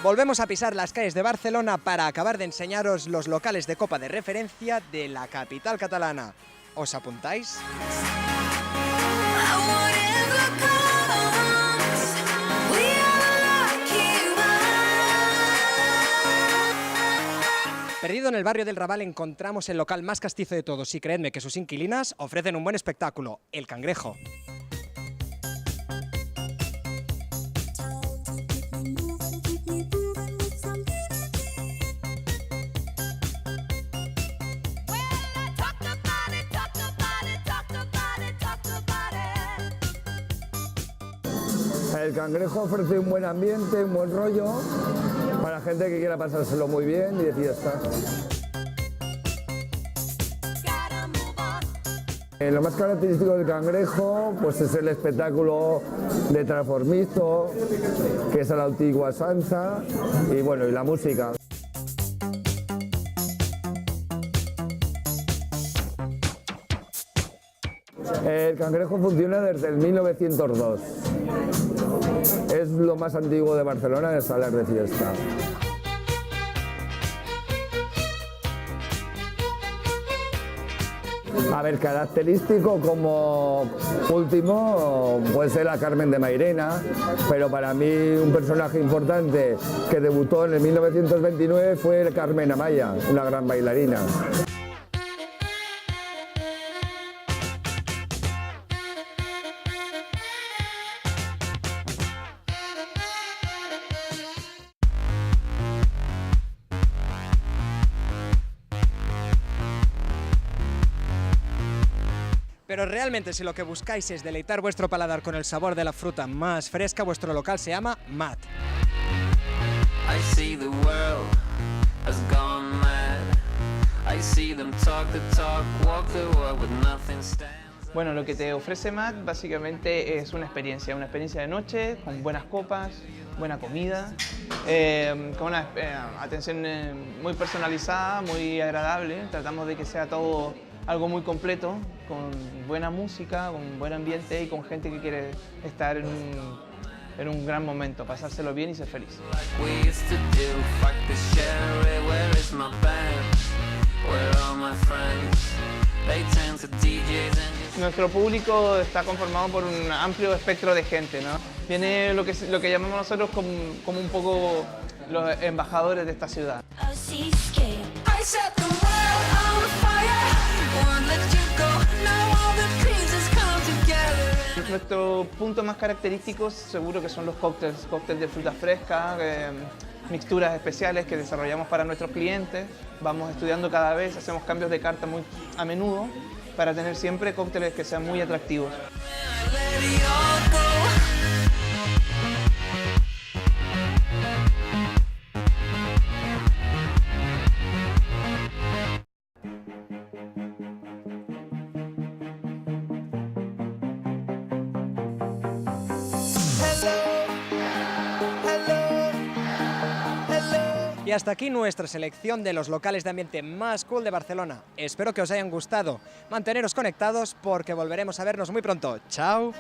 Volvemos a pisar las calles de Barcelona para acabar de enseñaros los locales de copa de referencia de la capital catalana. ¿Os apuntáis? Perdido en el barrio del Raval encontramos el local más castizo de todos y creedme que sus inquilinas ofrecen un buen espectáculo, El Cangrejo. El Cangrejo ofrece un buen ambiente, un buen rollo para gente que quiera pasárselo muy bien y de fiesta. Lo más característico del Cangrejo pues es el espectáculo de transformisto, que es a la antigua Sansa, y bueno, y la música. El Cangrejo funciona desde el 1902. Es lo más antiguo de Barcelona de salas de fiesta. A ver, característico como último puede ser la Carmen de Mairena, pero para mí un personaje importante que debutó en el 1929 fue Carmen Amaya, una gran bailarina. Pero realmente si lo que buscáis es deleitar vuestro paladar con el sabor de la fruta más fresca, vuestro local se llama Mat. Bueno, lo que te ofrece Mat básicamente es una experiencia de noche, con buenas copas, buena comida, con una atención muy personalizada, muy agradable. Tratamos de que sea todo algo muy completo, con buena música, con buen ambiente y con gente que quiere estar en un gran momento, pasárselo bien y ser feliz. Nuestro público está conformado por un amplio espectro de gente, ¿no? Viene lo que llamamos nosotros como un poco los embajadores de esta ciudad. Nuestro punto más característico seguro que son los cócteles de fruta fresca, mixturas especiales que desarrollamos para nuestros clientes. Vamos estudiando cada vez, hacemos cambios de carta muy a menudo para tener siempre cócteles que sean muy atractivos. Y hasta aquí nuestra selección de los locales de ambiente más cool de Barcelona. Espero que os hayan gustado. Manteneros conectados porque volveremos a vernos muy pronto. ¡Chao!